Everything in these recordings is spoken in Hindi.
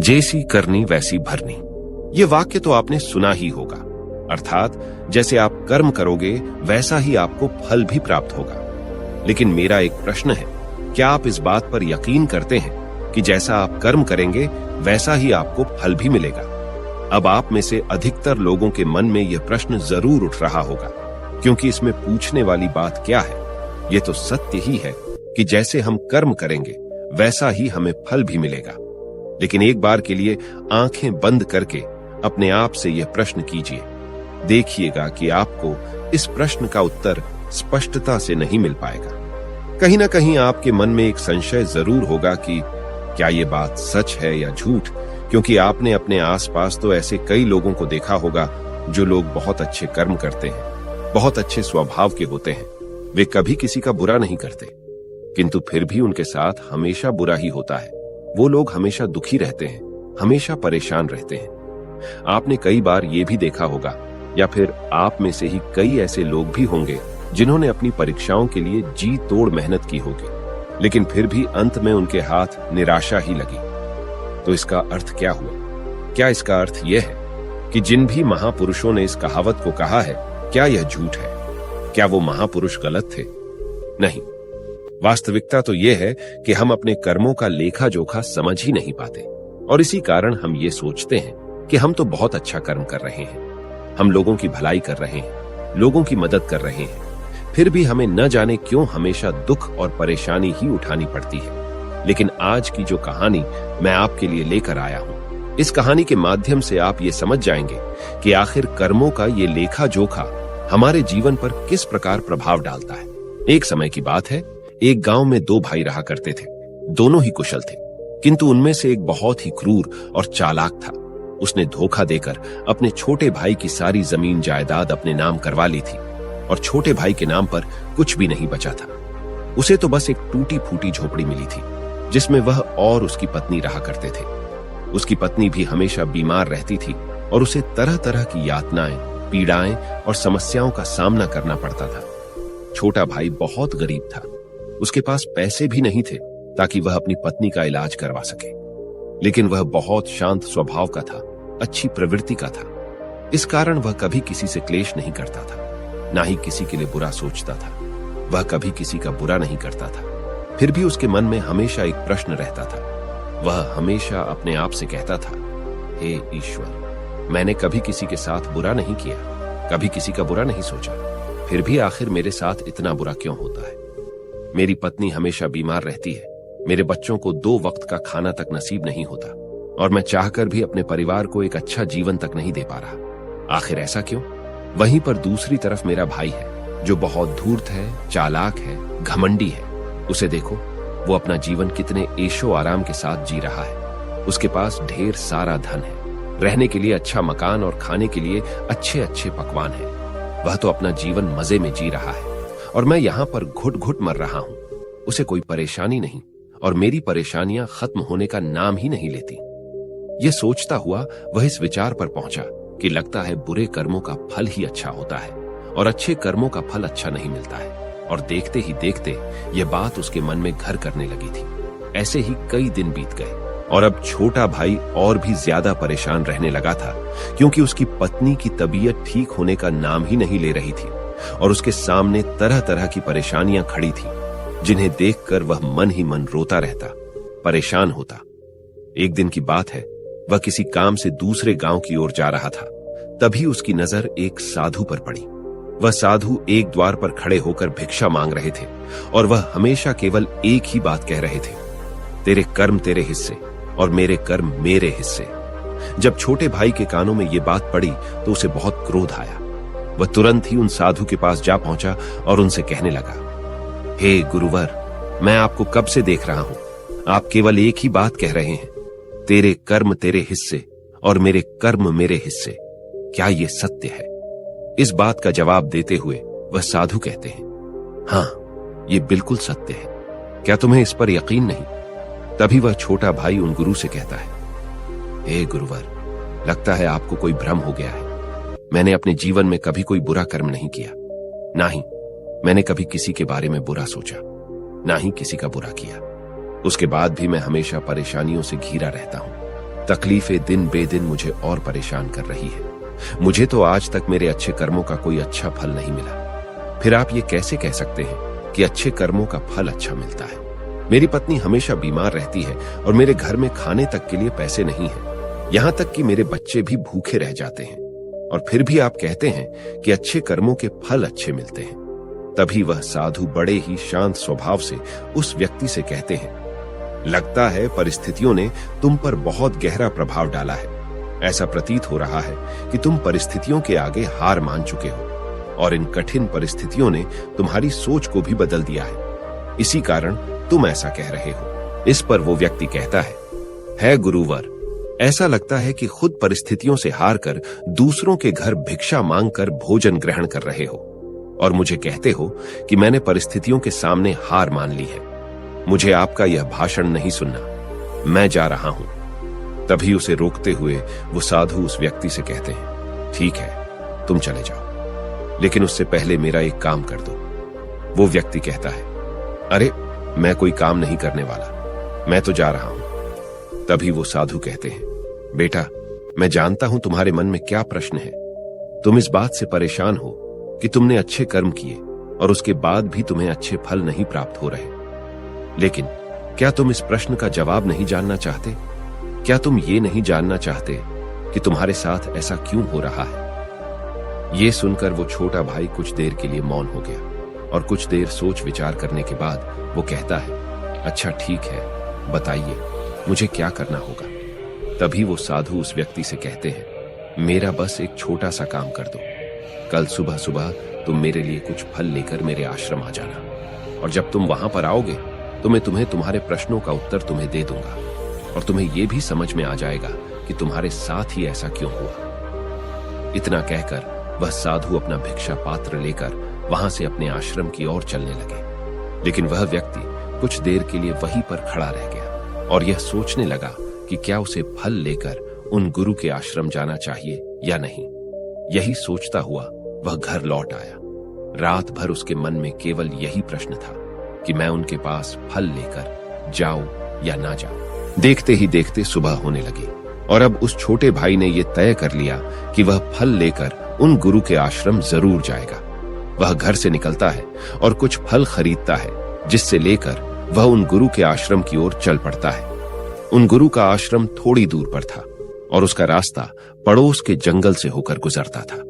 जैसी करनी वैसी भरनी। ये वाक्य तो आपने सुना ही होगा, अर्थात जैसे आप कर्म करोगे वैसा ही आपको फल भी प्राप्त होगा। लेकिन मेरा एक प्रश्न है, क्या आप इस बात पर यकीन करते हैं कि जैसा आप कर्म करेंगे वैसा ही आपको फल भी मिलेगा? अब आप में से अधिकतर लोगों के मन में यह प्रश्न जरूर उठ रहा होगा, क्योंकि इसमें पूछने वाली बात क्या है? यह तो सत्य ही है कि जैसे हम कर्म करेंगे वैसा ही हमें फल भी मिलेगा। लेकिन एक बार के लिए आंखें बंद करके अपने आप से यह प्रश्न कीजिए। देखिएगा कि आपको इस प्रश्न का उत्तर स्पष्टता से नहीं मिल पाएगा। कहीं ना कहीं आपके मन में एक संशय जरूर होगा कि क्या ये बात सच है या झूठ, क्योंकि आपने अपने आसपास तो ऐसे कई लोगों को देखा होगा जो लोग बहुत अच्छे कर्म करते हैं, बहुत अच्छे स्वभाव के होते हैं, वे कभी किसी का बुरा नहीं करते, किंतु फिर भी उनके साथ हमेशा बुरा ही होता है। वो लोग हमेशा दुखी रहते हैं, हमेशा परेशान रहते हैं। आपने कई बार ये भी देखा होगा, या फिर आप में से ही कई ऐसे लोग भी होंगे जिन्होंने अपनी परीक्षाओं के लिए जी तोड़ मेहनत की होगी, लेकिन फिर भी अंत में उनके हाथ निराशा ही लगी। तो इसका अर्थ क्या हुआ? क्या इसका अर्थ यह है कि जिन भी महापुरुषों ने इस कहावत को कहा है, क्या यह झूठ है? क्या वो महापुरुष गलत थे? नहीं, वास्तविकता तो यह है कि हम अपने कर्मों का लेखा जोखा समझ ही नहीं पाते, और इसी कारण हम ये सोचते हैं कि हम तो बहुत अच्छा कर्म कर रहे हैं, हम लोगों की भलाई कर रहे हैं, लोगों की मदद कर रहे हैं, फिर भी हमें न जाने क्यों हमेशा दुख और परेशानी ही उठानी पड़ती है। लेकिन आज की जो कहानी मैं आपके लिए लेकर आया हूं, इस कहानी के माध्यम से आप ये समझ जाएंगे कि आखिर कर्मों का ये लेखा जोखा हमारे जीवन पर किस प्रकार प्रभाव डालता है। एक समय की बात है, एक गांव में दो भाई रहा करते थे। दोनों ही कुशल थे, किंतु उनमें से एक बहुत ही क्रूर और चालाक था। उसने धोखा देकर अपने छोटे भाई की सारी जमीन जायदाद अपने नाम करवा ली थी, और छोटे भाई के नाम पर कुछ भी नहीं बचा था। उसे तो बस एक टूटी फूटी झोपड़ी मिली थी, जिसमें वह और उसकी पत्नी रहा करते थे। उसकी पत्नी भी हमेशा बीमार रहती थी, और उसे तरह तरह की यातनाएं, पीड़ाएं और समस्याओं का सामना करना पड़ता था। छोटा भाई बहुत गरीब था, उसके पास पैसे भी नहीं थे ताकि वह अपनी पत्नी का इलाज करवा सके। लेकिन वह बहुत शांत स्वभाव का था, अच्छी प्रवृत्ति का था। इस कारण वह कभी किसी से क्लेश नहीं करता था, ना ही किसी के लिए बुरा सोचता था। वह कभी किसी का बुरा नहीं करता था। फिर भी उसके मन में हमेशा एक प्रश्न रहता था। वह हमेशा अपने आप से कहता था, हे ईश्वर, मैंने कभी किसी के साथ बुरा नहीं किया, कभी किसी का बुरा नहीं सोचा, फिर भी आखिर मेरे साथ इतना बुरा क्यों होता है? मेरी पत्नी हमेशा बीमार रहती है, मेरे बच्चों को 2 वक्त का खाना तक नसीब नहीं होता, और मैं चाहकर भी अपने परिवार को एक अच्छा जीवन तक नहीं दे पा रहा। आखिर ऐसा क्यों? वहीं पर दूसरी तरफ मेरा भाई है, जो बहुत धूर्त है, चालाक है, घमंडी है। उसे देखो, वो अपना जीवन कितने ऐशो आराम के साथ जी रहा है। उसके पास ढेर सारा धन है, रहने के लिए अच्छा मकान और खाने के लिए अच्छे अच्छे पकवान है। वह तो अपना जीवन मजे में जी रहा है, और मैं यहाँ पर घुट घुट मर रहा हूँ। उसे कोई परेशानी नहीं, और मेरी परेशानियां खत्म होने का नाम ही नहीं लेती। यह सोचता हुआ वह इस विचार पर पहुंचा कि लगता है बुरे कर्मों का फल ही अच्छा होता है, और अच्छे कर्मों का फल अच्छा नहीं मिलता है। और देखते ही देखते यह बात उसके मन में घर करने लगी थी। ऐसे ही कई दिन बीत गए, और अब छोटा भाई और भी ज्यादा परेशान रहने लगा था, क्योंकि उसकी पत्नी की तबीयत ठीक होने का नाम ही नहीं ले रही थी, और उसके सामने तरह तरह की परेशानियां खड़ी थी, जिन्हें देखकर वह मन ही मन रोता रहता, परेशान होता। एक दिन की बात है, वह किसी काम से दूसरे गांव की ओर जा रहा था। तभी उसकी नजर एक साधु पर पड़ी। वह साधु एक द्वार पर खड़े होकर भिक्षा मांग रहे थे, और वह हमेशा केवल एक ही बात कह रहे थे, तेरे कर्म तेरे हिस्से और मेरे कर्म मेरे हिस्से। जब छोटे भाई के कानों में ये बात पड़ी तो उसे बहुत क्रोध आया। वह तुरंत ही उन साधु के पास जा पहुंचा और उनसे कहने लगा, हे गुरुवर, मैं आपको कब से देख रहा हूं, आप केवल एक ही बात कह रहे हैं, तेरे कर्म तेरे हिस्से और मेरे कर्म मेरे हिस्से। क्या ये सत्य है? इस बात का जवाब देते हुए वह साधु कहते हैं, हाँ, ये बिल्कुल सत्य है। क्या तुम्हें इस पर यकीन नहीं? तभी वह छोटा भाई उन गुरु से कहता है, हे गुरुवर, लगता है आपको कोई भ्रम हो गया है। मैंने अपने जीवन में कभी कोई बुरा कर्म नहीं किया, ना ही मैंने कभी किसी के बारे में बुरा सोचा, ना ही किसी का बुरा किया। उसके बाद भी मैं हमेशा परेशानियों से घिरा रहता हूं। तकलीफें दिन बेदिन मुझे और परेशान कर रही है। मुझे तो आज तक मेरे अच्छे कर्मों का कोई अच्छा फल नहीं मिला। फिर आप ये कैसे कह सकते हैं कि अच्छे कर्मों का फल अच्छा मिलता है? मेरी पत्नी हमेशा बीमार रहती है और मेरे घर में खाने तक के लिए पैसे नहीं हैं। यहां तक कि मेरे बच्चे भी भूखे रह जाते हैं, और फिर भी आप कहते हैं कि अच्छे कर्मों के फल अच्छे मिलते हैं। तभी वह साधु बड़े ही शांत स्वभाव से उस व्यक्ति से कहते हैं, लगता है परिस्थितियों ने तुम पर बहुत गहरा प्रभाव डाला है। ऐसा प्रतीत हो रहा है कि तुम परिस्थितियों के आगे हार मान चुके हो, और इन कठिन परिस्थितियों ने तुम्हारी सोच को भी बदल दिया है। इसी कारण तुम ऐसा कह रहे हो। इस पर वो व्यक्ति कहता है गुरुवर, ऐसा लगता है कि खुद परिस्थितियों से हार कर दूसरों के घर भिक्षा मांगकर भोजन ग्रहण कर रहे हो, और मुझे कहते हो कि मैंने परिस्थितियों के सामने हार मान ली है। मुझे आपका यह भाषण नहीं सुनना, मैं जा रहा हूं। तभी उसे रोकते हुए वो साधु उस व्यक्ति से कहते हैं, ठीक है, तुम चले जाओ, लेकिन उससे पहले मेरा एक काम कर दो। वो व्यक्ति कहता है, अरे मैं कोई काम नहीं करने वाला, मैं तो जा रहा हूं। तभी वो साधु कहते हैं, बेटा, मैं जानता हूं तुम्हारे मन में क्या प्रश्न है। तुम इस बात से परेशान हो कि तुमने अच्छे कर्म किए और उसके बाद भी तुम्हें अच्छे फल नहीं प्राप्त हो रहे। लेकिन क्या तुम इस प्रश्न का जवाब नहीं जानना चाहते? क्या तुम ये नहीं जानना चाहते कि तुम्हारे साथ ऐसा क्यों हो रहा है? ये सुनकर वो छोटा भाई कुछ देर के लिए मौन हो गया, और कुछ देर सोच विचार करने के बाद वो कहता है, अच्छा ठीक है, बताइए मुझे क्या करना होगा। तभी वो साधु उस व्यक्ति से कहते हैं, मेरा बस एक छोटा सा काम कर दो। कल सुबह सुबह तुम मेरे लिए कुछ फल लेकर मेरे आश्रम आ जाना, और जब तुम वहां पर आओगे तो मैं तुम्हें तुम्हारे प्रश्नों का उत्तर तुम्हें दे दूंगा, और तुम्हें यह भी समझ में आ जाएगा कि तुम्हारे साथ ही ऐसा क्यों हुआ। इतना कहकर वह साधु अपना भिक्षा पात्र लेकर वहां से अपने आश्रम की ओर चलने लगे। लेकिन वह व्यक्ति कुछ देर के लिए वहीं पर खड़ा रह गया और यह सोचने लगा कि क्या उसे फल लेकर उन गुरु के आश्रम जाना चाहिए या नहीं। यही सोचता हुआ वह घर लौट आया। रात भर उसके मन में केवल यही प्रश्न था कि मैं उनके पास फल लेकर जाऊं या ना जाऊं। देखते ही देखते सुबह होने लगी, और अब उस छोटे भाई ने यह तय कर लिया कि वह फल लेकर उन गुरु के आश्रम जरूर जाएगा। वह घर से निकलता है और कुछ फल खरीदता है, जिससे लेकर वह उन गुरु के आश्रम की ओर चल पड़ता है। उन गुरु का आश्रम थोड़ी दूर पर था, और उसका रास्ता पड़ोस के जंगल से होकर गुजरता था।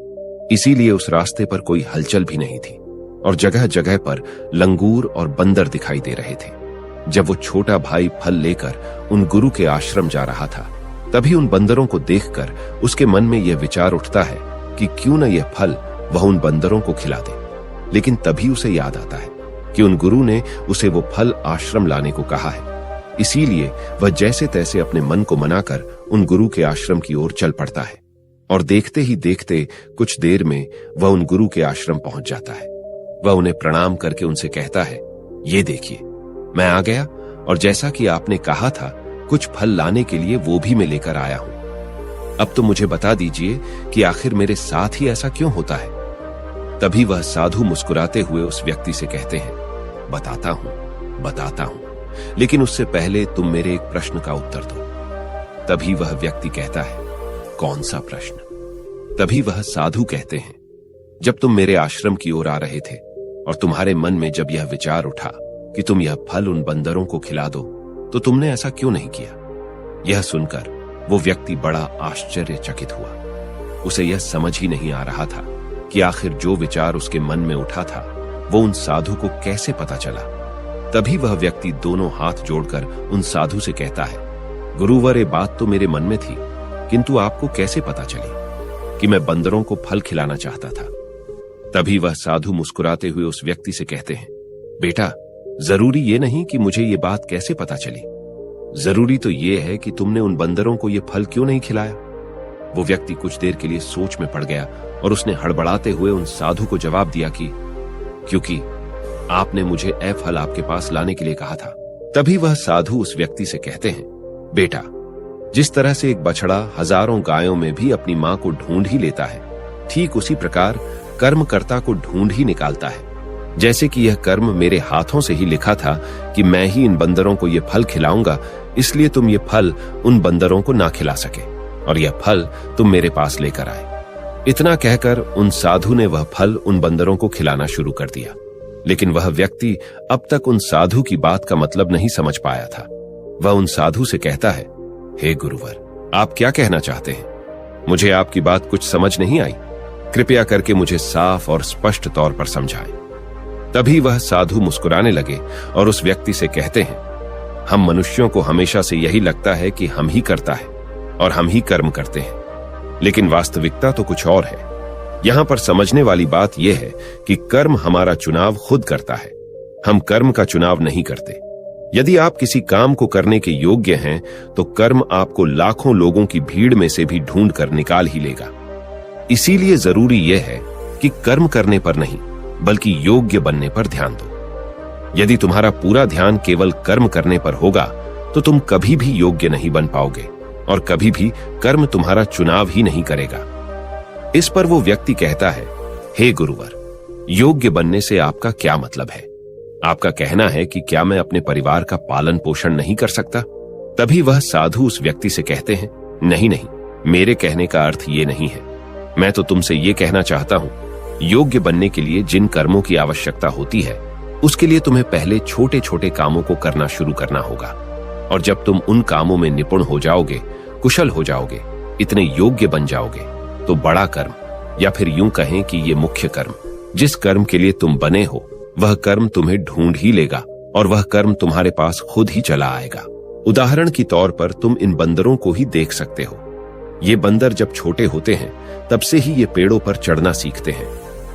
इसीलिए उस रास्ते पर कोई हलचल भी नहीं थी, और जगह जगह पर लंगूर और बंदर दिखाई दे रहे थे। जब वो छोटा भाई फल लेकर उन गुरु के आश्रम जा रहा था, तभी उन बंदरों को देखकर उसके मन में यह विचार उठता है कि क्यों न यह फल वह उन बंदरों को खिला दे। लेकिन तभी उसे याद आता है कि उन गुरु ने उसे वो फल आश्रम लाने को कहा है। इसीलिए वह जैसे तैसे अपने मन को मनाकर उन गुरु के आश्रम की ओर चल पड़ता है, और देखते ही देखते कुछ देर में वह उन गुरु के आश्रम पहुंच जाता है। वह उन्हें प्रणाम करके उनसे कहता है, ये देखिए, मैं आ गया, और जैसा कि आपने कहा था कुछ फल लाने के लिए वो भी मैं लेकर आया हूं। अब तो मुझे बता दीजिए कि आखिर मेरे साथ ही ऐसा क्यों होता है। तभी वह साधु मुस्कुराते हुए उस व्यक्ति से कहते हैं, बताता हूं, लेकिन उससे पहले तुम मेरे एक प्रश्न का उत्तर दो। तभी वह व्यक्ति कहता है, कौन सा प्रश्न? तभी वह साधु कहते हैं, जब तुम मेरे आश्रम की ओर आ रहे थे और तुम्हारे मन में जब यह विचार उठा कि तुम यह फल उन बंदरों को खिला दो, तो तुमने ऐसा क्यों नहीं किया? यह सुनकर वो व्यक्ति बड़ा आश्चर्यचकित हुआ। उसे यह समझ ही नहीं आ रहा था कि आखिर जो विचार उसके मन में उठा था वो उन साधु को कैसे पता चला। तभी वह व्यक्ति दोनों हाथ जोड़कर उन साधु से कहता है, गुरुवर, ये बात तो मेरे मन में थी, किंतु आपको कैसे पता चली कि मैं बंदरों को फल खिलाना चाहता था? तभी वह साधु मुस्कुराते हुए उस व्यक्ति से कहते हैं, बेटा, जरूरी ये नहीं कि मुझे ये बात कैसे पता चली, जरूरी तो ये है कि तुमने उन बंदरों को ये फल क्यों नहीं खिलाया। वो व्यक्ति कुछ देर के लिए सोच में पड़ गया और उसने हड़बड़ाते हुए उन साधु को जवाब दिया कि क्योंकि आपने मुझे ए फल आपके पास लाने के लिए कहा था। तभी वह साधु उस व्यक्ति से कहते हैं, बेटा, जिस तरह से एक बछड़ा हजारों गायों में भी अपनी मां को ढूंढ ही लेता है, ठीक उसी प्रकार कर्मकर्ता को ढूंढ ही निकालता है। जैसे कि यह कर्म मेरे हाथों से ही लिखा था कि मैं ही इन बंदरों को यह फल खिलाऊंगा, इसलिए तुम ये फल उन बंदरों को ना खिला सके और यह फल तुम मेरे पास लेकर आए। इतना कहकर उन साधु ने वह फल उन बंदरों को खिलाना शुरू कर दिया। लेकिन वह व्यक्ति अब तक उन साधु की बात का मतलब नहीं समझ पाया था। वह उन साधु से कहता है, हे गुरुवर, आप क्या कहना चाहते हैं? मुझे आपकी बात कुछ समझ नहीं आई। कृपया करके मुझे साफ और स्पष्ट तौर पर समझाएं। तभी वह साधु मुस्कुराने लगे और उस व्यक्ति से कहते हैं, हम मनुष्यों को हमेशा से यही लगता है कि हम ही करता है और हम ही कर्म करते हैं, लेकिन वास्तविकता तो कुछ और है। यहां पर समझने वाली बात यह है कि कर्म हमारा चुनाव खुद करता है, हम कर्म का चुनाव नहीं करते। यदि आप किसी काम को करने के योग्य हैं तो कर्म आपको लाखों लोगों की भीड़ में से भी ढूंढ कर निकाल ही लेगा। इसीलिए जरूरी यह है कि कर्म करने पर नहीं बल्कि योग्य बनने पर ध्यान दो। यदि तुम्हारा पूरा ध्यान केवल कर्म करने पर होगा तो तुम कभी भी योग्य नहीं बन पाओगे और कभी भी कर्म तुम्हारा चुनाव ही नहीं करेगा। इस पर वो व्यक्ति कहता है, हे गुरुवर, योग्य बनने से आपका क्या मतलब है? आपका कहना है कि क्या मैं अपने परिवार का पालन पोषण नहीं कर सकता? तभी वह साधु उस व्यक्ति से कहते हैं, नहीं नहीं, मेरे कहने का अर्थ ये नहीं है। मैं तो तुमसे ये कहना चाहता हूं, योग्य बनने के लिए जिन कर्मों की आवश्यकता होती है उसके लिए तुम्हें पहले छोटे छोटे कामों को करना शुरू करना होगा, और जब तुम उन कामों में निपुण हो जाओगे, कुशल हो जाओगे, इतने योग्य बन जाओगे, तो बड़ा कर्म या फिर यूं कहें कि ये मुख्य कर्म, जिस कर्म के लिए तुम बने हो, वह कर्म तुम्हें ढूंढ ही लेगा और वह कर्म तुम्हारे पास खुद ही चला आएगा। उदाहरण के तौर पर तुम इन बंदरों को ही देख सकते हो। ये बंदर जब छोटे होते हैं तब से ही ये पेड़ों पर चढ़ना सीखते हैं,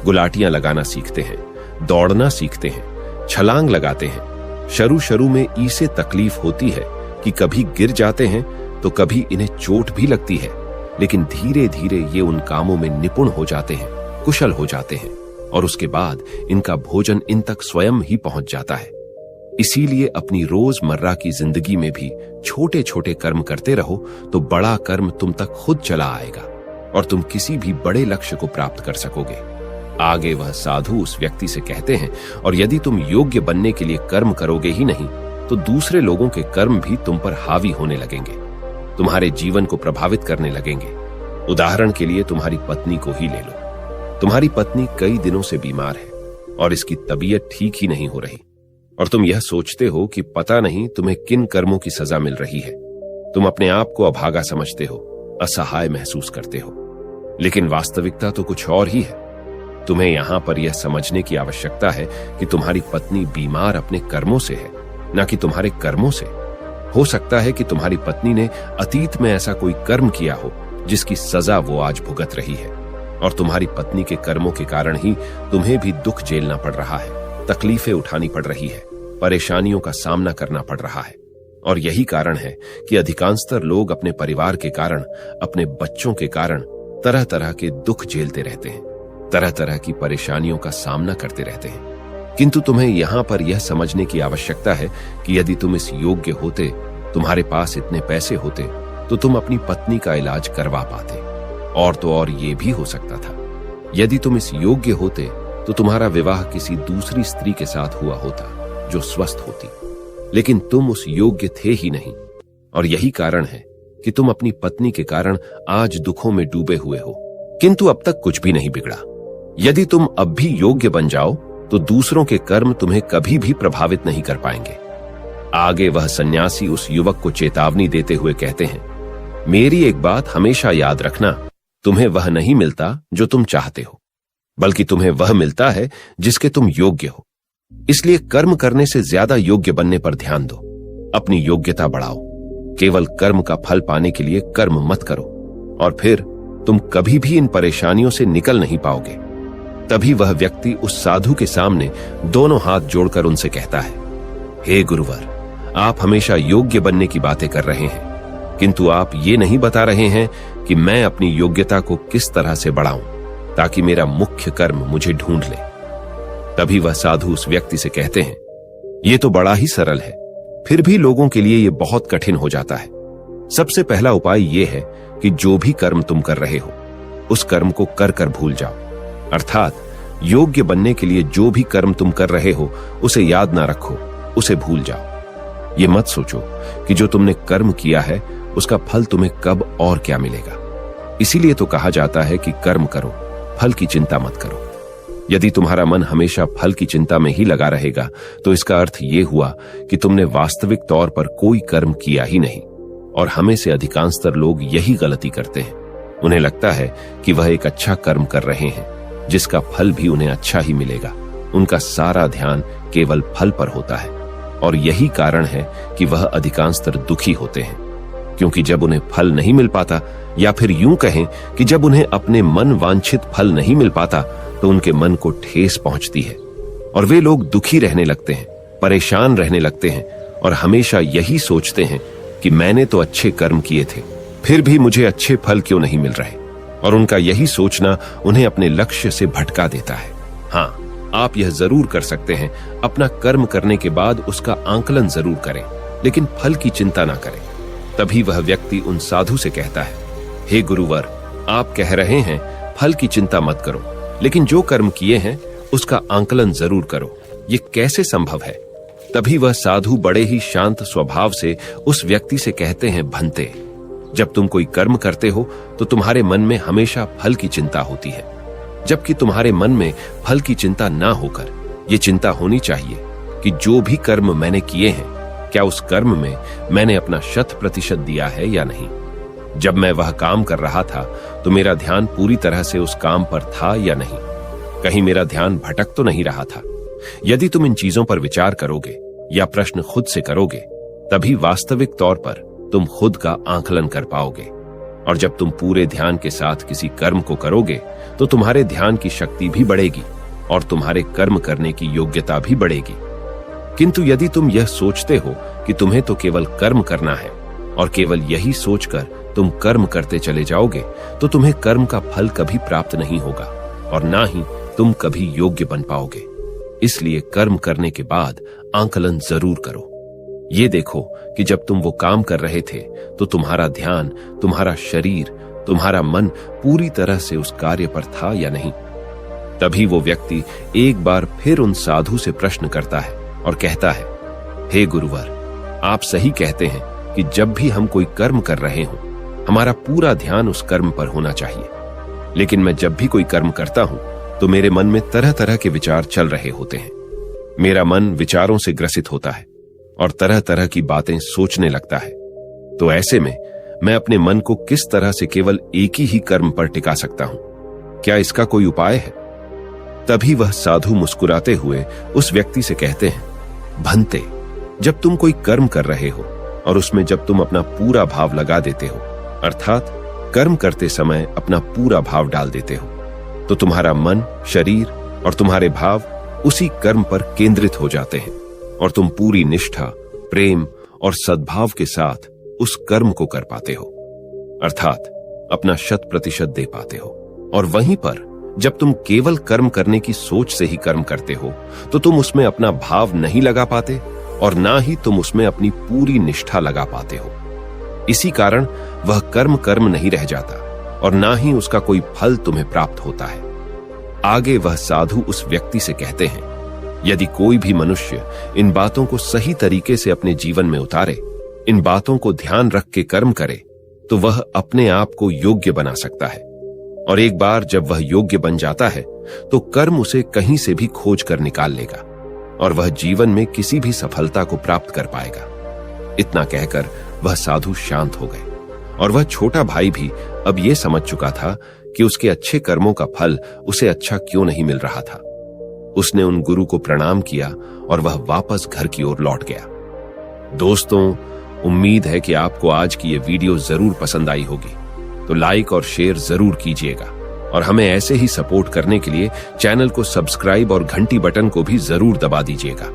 गुलाटियां लगाना सीखते हैं, दौड़ना सीखते हैं, छलांग लगाते हैं। शुरू में इसे तकलीफ होती है कि कभी गिर जाते हैं तो कभी इन्हें चोट भी लगती है, लेकिन धीरे धीरे ये उन कामों में निपुण हो जाते हैं, कुशल हो जाते हैं और उसके बाद इनका भोजन इन तक स्वयं ही पहुंच जाता है। इसीलिए अपनी रोजमर्रा की जिंदगी में भी छोटे छोटे कर्म करते रहो तो बड़ा कर्म तुम तक खुद चला आएगा और तुम किसी भी बड़े लक्ष्य को प्राप्त कर सकोगे। आगे वह साधु उस व्यक्ति से कहते हैं, और यदि तुम योग्य बनने के लिए कर्म करोगे ही नहीं तो दूसरे लोगों के कर्म भी तुम पर हावी होने लगेंगे, तुम्हारे जीवन को प्रभावित करने लगेंगे। उदाहरण के लिए तुम्हारी पत्नी को ही ले लो। तुम्हारी पत्नी कई दिनों से बीमार है और इसकी तबीयत ठीक ही नहीं हो रही, और तुम यह सोचते हो कि पता नहीं तुम्हें किन कर्मों की सजा मिल रही है। तुम अपने आप को अभागा समझते हो, असहाय महसूस करते हो, लेकिन वास्तविकता तो कुछ और ही है। तुम्हें यहां पर यह समझने की आवश्यकता है कि तुम्हारी पत्नी बीमार अपने कर्मों से है, न कि तुम्हारे कर्मों से। हो सकता है कि तुम्हारी पत्नी ने अतीत में ऐसा कोई कर्म किया हो जिसकी सजा वो आज भुगत रही है, और तुम्हारी पत्नी के कर्मों के कारण ही तुम्हें भी दुख झेलना पड़ रहा है, तकलीफें उठानी पड़ रही है, परेशानियों का सामना करना पड़ रहा है। और यही कारण है कि अधिकांशतर लोग अपने परिवार के कारण, अपने बच्चों के कारण तरह तरह के दुख झेलते रहते हैं, तरह तरह की परेशानियों का सामना करते रहते हैं। किंतु तुम्हें यहां पर यह समझने की आवश्यकता है कि यदि तुम इस योग्य होते, तुम्हारे पास इतने पैसे होते, तो तुम अपनी पत्नी का इलाज करवा पाते। और तो और ये भी हो सकता था, यदि तुम इस योग्य होते तो तुम्हारा विवाह किसी दूसरी स्त्री के साथ हुआ होता जो स्वस्थ होती, लेकिन तुम उस योग्य थे ही नहीं, और यही कारण है कि तुम अपनी पत्नी के कारण आज दुखों में डूबे हुए हो। किंतु अब तक कुछ भी नहीं बिगड़ा। यदि तुम अब भी योग्य बन जाओ तो दूसरों के कर्म तुम्हें कभी भी प्रभावित नहीं कर पाएंगे। आगे वह सन्यासी उस युवक को चेतावनी देते हुए कहते हैं, मेरी एक बात हमेशा याद रखना, तुम्हें वह नहीं मिलता जो तुम चाहते हो, बल्कि तुम्हें वह मिलता है जिसके तुम योग्य हो। इसलिए कर्म करने से ज्यादा योग्य बनने पर ध्यान दो, अपनी योग्यता बढ़ाओ। केवल कर्म का फल पाने के लिए कर्म मत करो, और फिर तुम कभी भी इन परेशानियों से निकल नहीं पाओगे। तभी वह व्यक्ति उस साधु के सामने दोनों हाथ जोड़कर उनसे कहता है, हे गुरुवर, आप हमेशा योग्य बनने की बातें कर रहे हैं, किंतु आप ये नहीं बता रहे हैं कि मैं अपनी योग्यता को किस तरह से बढ़ाऊं ताकि मेरा मुख्य कर्म मुझे ढूंढ ले। तभी वह साधु उस व्यक्ति से कहते हैं, ये तो बड़ा ही सरल है, फिर भी लोगों के लिए ये बहुत कठिन हो जाता है। सबसे पहला उपाय ये है कि जो भी कर्म तुम कर रहे हो उस कर्म को कर कर भूल जाओ, अर्थात योग्य बनने के लिए जो भी कर्म तुम कर रहे हो उसे याद ना रखो, उसे भूल जाओ। ये मत सोचो कि जो तुमने कर्म किया है उसका फल तुम्हें कब और क्या मिलेगा। इसीलिए तो कहा जाता है कि कर्म करो, फल की चिंता मत करो। यदि तुम्हारा मन हमेशा फल की चिंता में ही लगा रहेगा तो इसका अर्थ ये हुआ कि तुमने वास्तविक तौर पर कोई कर्म किया ही नहीं। और हमें से अधिकांशतर लोग यही गलती करते हैं। उन्हें लगता है कि वह एक अच्छा कर्म कर रहे हैं जिसका फल भी उन्हें अच्छा ही मिलेगा। उनका सारा ध्यान केवल फल पर होता है और यही कारण है कि वह अधिकांशतर दुखी होते हैं, क्योंकि जब उन्हें फल नहीं मिल पाता, या फिर यूं कहें कि जब उन्हें अपने मन वांछित फल नहीं मिल पाता तो उनके मन को ठेस पहुंचती है और वे लोग दुखी रहने लगते हैं, परेशान रहने लगते हैं और हमेशा यही सोचते हैं कि मैंने तो अच्छे कर्म किए थे, फिर भी मुझे अच्छे फल क्यों नहीं मिल रहे। और उनका यही सोचना उन्हें अपने लक्ष्य से भटका देता है। हाँ, आप यह जरूर कर सकते हैं, अपना कर्म करने के बाद उसका आंकलन जरूर करें, लेकिन फल की चिंता ना करें। तभी वह व्यक्ति उन साधु से कहता है, हे गुरुवर, आप कह रहे हैं फल की चिंता मत करो, लेकिन जो कर्म किए हैं उसका आंकलन जरूर करो। ये कैसे संभव है? तभी वह साधु बड़े ही शांत स्वभाव से उस व्यक्ति से कहते हैं, भंते, जब तुम कोई कर्म करते हो तो तुम्हारे मन में हमेशा फल की चिंता होती है, जबकि तुम्हारे मन में फल की चिंता ना होकर ये चिंता होनी चाहिए कि जो भी कर्म मैंने किए हैं, क्या उस कर्म में मैंने अपना 100% दिया है या नहीं। जब मैं वह काम कर रहा था तो मेरा ध्यान पूरी तरह से उस काम पर था या नहीं, कहीं मेरा ध्यान भटक तो नहीं रहा था। यदि तुम इन चीजों पर विचार करोगे या प्रश्न खुद से करोगे, तभी वास्तविक तौर पर तुम खुद का आंकलन कर पाओगे। और जब तुम पूरे ध्यान के साथ किसी कर्म को करोगे तो तुम्हारे ध्यान की शक्ति भी बढ़ेगी और तुम्हारे कर्म करने की योग्यता भी बढ़ेगी। किंतु यदि तुम यह सोचते हो कि तुम्हें तो केवल कर्म करना है और केवल यही सोचकर तुम कर्म करते चले जाओगे, तो तुम्हें कर्म का फल कभी प्राप्त नहीं होगा और ना ही तुम कभी योग्य बन पाओगे। इसलिए कर्म करने के बाद आंकलन जरूर करो। ये देखो कि जब तुम वो काम कर रहे थे तो तुम्हारा ध्यान, तुम्हारा शरीर, तुम्हारा मन पूरी तरह से उस कार्य पर था या नहीं। तभी वो व्यक्ति एक बार फिर उन साधु से प्रश्न करता है और कहता है, हे गुरुवर, आप सही कहते हैं कि जब भी हम कोई कर्म कर रहे हों, हमारा पूरा ध्यान उस कर्म पर होना चाहिए। लेकिन मैं जब भी कोई कर्म करता हूं तो मेरे मन में तरह तरह के विचार चल रहे होते हैं। मेरा मन विचारों से ग्रसित होता है और तरह तरह की बातें सोचने लगता है। तो ऐसे में मैं अपने मन को किस तरह से केवल एक ही कर्म पर टिका सकता हूं? क्या इसका कोई उपाय है? तभी वह साधु मुस्कुराते हुए उस व्यक्ति से कहते हैं, भंते, जब तुम कोई कर्म कर रहे हो और उसमें जब तुम अपना पूरा भाव लगा देते हो, अर्थात कर्म करते समय अपना पूरा भाव डाल देते हो, तो तुम्हारा मन, शरीर और तुम्हारे भाव उसी कर्म पर केंद्रित हो जाते हैं और तुम पूरी निष्ठा, प्रेम और सद्भाव के साथ उस कर्म को कर पाते हो, अर्थात अपना 100% दे पाते हो। और वहीं पर जब तुम केवल कर्म करने की सोच से ही कर्म करते हो तो तुम उसमें अपना भाव नहीं लगा पाते और ना ही तुम उसमें अपनी पूरी निष्ठा लगा पाते हो। इसी कारण वह कर्म कर्म नहीं रह जाता और ना ही उसका कोई फल तुम्हें प्राप्त होता है। आगे वह साधु उस व्यक्ति से कहते हैं, यदि कोई भी मनुष्य इन बातों को सही तरीके से अपने जीवन में उतारे, इन बातों को ध्यान रख के कर्म करे, तो वह अपने आप को योग्य बना सकता है। और एक बार जब वह योग्य बन जाता है तो कर्म उसे कहीं से भी खोज कर निकाल लेगा और वह जीवन में किसी भी सफलता को प्राप्त कर पाएगा। इतना कहकर वह साधु शांत हो गए और वह छोटा भाई भी अब यह समझ चुका था कि उसके अच्छे कर्मों का फल उसे अच्छा क्यों नहीं मिल रहा था। उसने उन गुरु को प्रणाम किया और वह वापस घर की ओर लौट गया। दोस्तों, उम्मीद है कि आपको आज की यह वीडियो जरूर पसंद आई होगी, तो लाइक और शेयर जरूर कीजिएगा और हमें ऐसे ही सपोर्ट करने के लिए चैनल को सब्सक्राइब और घंटी बटन को भी जरूर दबा दीजिएगा।